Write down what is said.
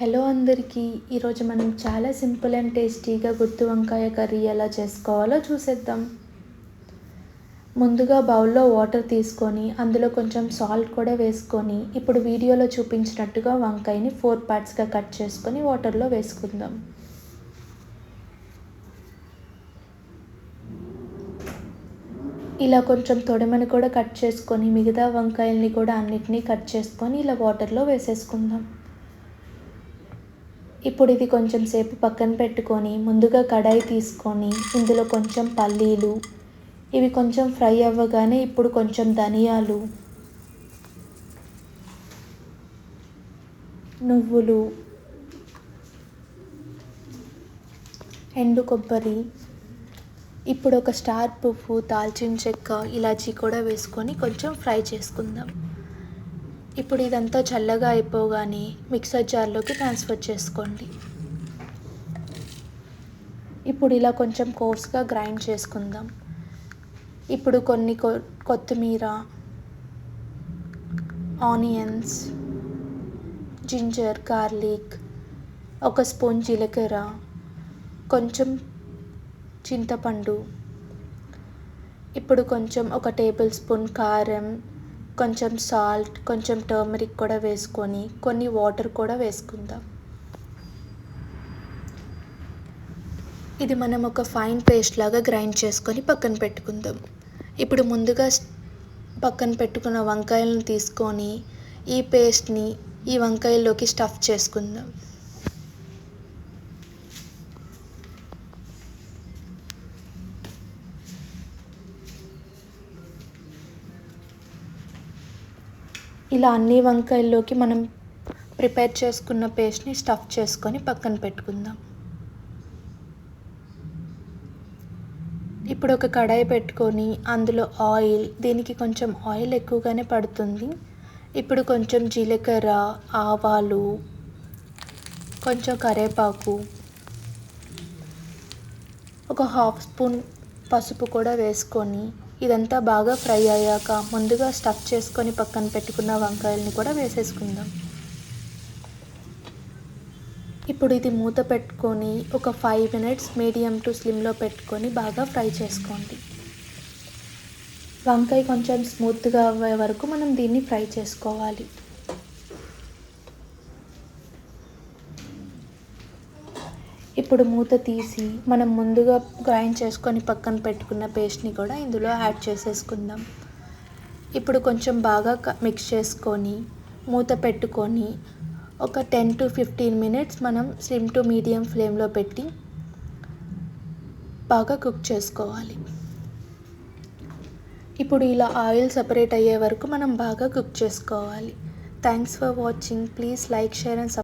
Hello అందరికీ. ఈరోజు మనం చాలా సింపుల్ అండ్ టేస్టీగా గుత్తి వంకాయ కర్రీ ఎలా చేసుకోవాలో చూసేద్దాం. ముందుగా బౌల్లో వాటర్ తీసుకొని అందులో కొంచెం సాల్ట్ కూడా వేసుకొని ఇప్పుడు వీడియోలో చూపించినట్టుగా వంకాయని 4 పార్ట్స్గా కట్ చేసుకొని వాటర్లో వేసుకుందాం. ఇలా కొంచెం తొడమని కూడా కట్ చేసుకొని మిగతా వంకాయల్ని కూడా అన్నిటినీ కట్ చేసుకొని ఇలా వాటర్లో వేసేసుకుందాం. ఇప్పుడు ఇది కొంచెం సేపు పక్కన పెట్టుకొని ముందుగా కడాయి తీసుకొని ఇందులో కొంచెం పల్లీలు, ఇవి కొంచెం ఫ్రై అవ్వగానే ఇప్పుడు కొంచెం ధనియాలు, నువ్వులు, ఎండు కొబ్బరి, ఇప్పుడు ఒక స్టార్ పువ్వు, దాల్చిన చెక్క, ఇలాచీ కూడా వేసుకొని కొంచెం ఫ్రై చేసుకుందాం. ఇప్పుడు ఇదంతా చల్లగా అయిపోగానే మిక్సర్ జార్లోకి ట్రాన్స్ఫర్ చేసుకోండి. ఇప్పుడు ఇలా కొంచెం కోర్స్గా గ్రైండ్ చేసుకుందాం. ఇప్పుడు కొన్ని కొత్తిమీర, ఆనియన్స్, జింజర్, గార్లిక్, ఒక స్పూన్ జీలకర్ర, కొంచెం చింతపండు, ఇప్పుడు కొంచెం ఒక టేబుల్ స్పూన్ కారం, కొంచెం సాల్ట్, కొంచెం టర్మరిక్ కూడా వేసుకొని కొన్ని వాటర్ కూడా వేసుకుందాం. ఇది మనం ఒక ఫైన్ పేస్ట్ లాగా గ్రైండ్ చేసుకొని పక్కన పెట్టుకుందాం. ఇప్పుడు ముందుగా పక్కన పెట్టుకున్న వంకాయలను తీసుకొని ఈ పేస్ట్ని ఈ వంకాయల్లోకి స్టఫ్ చేసుకుందాం. ఇలా అన్ని వంకాయల్లోకి మనం ప్రిపేర్ చేసుకున్న పేస్ట్ని స్టఫ్ చేసుకొని పక్కన పెట్టుకుందాం. ఇప్పుడు ఒక కడాయి పెట్టుకొని అందులో ఆయిల్, దీనికి కొంచెం ఆయిల్ ఎక్కువగానే పడుతుంది. ఇప్పుడు కొంచెం జీలకర్ర, ఆవాలు, కొంచెం కరివేపాకు, ఒక హాఫ్ స్పూన్ పసుపు కూడా వేసుకొని ఇదంతా బాగా ఫ్రై అయ్యాక ముందుగా స్టఫ్ చేసుకొని పక్కన పెట్టుకున్న వంకాయల్ని కూడా వేసేసుకుందాం. ఇప్పుడు ఇది మూత పెట్టుకొని ఒక 5 మినిట్స్ మీడియం టు స్లిమ్లో పెట్టుకొని బాగా ఫ్రై చేసుకోండి. వంకాయ కొంచెం స్మూత్గా అయ్యే వరకు మనం దీన్ని ఫ్రై చేసుకోవాలి. ఇప్పుడు మూత తీసి మనం ముందుగా గ్రైండ్ చేసుకొని పక్కన పెట్టుకున్న పేస్ట్ని కూడా ఇందులో యాడ్ చేసేసుకుందాం. ఇప్పుడు కొంచెం బాగా మిక్స్ చేసుకొని మూత పెట్టుకొని ఒక 10 to 15 మినిట్స్ మనం సిమ్ టు మీడియం ఫ్లేమ్లో పెట్టి బాగా కుక్ చేసుకోవాలి. ఇప్పుడు ఇలా ఆయిల్ సపరేట్ అయ్యే వరకు మనం బాగా కుక్ చేసుకోవాలి. Thanks for watching. Please like, share and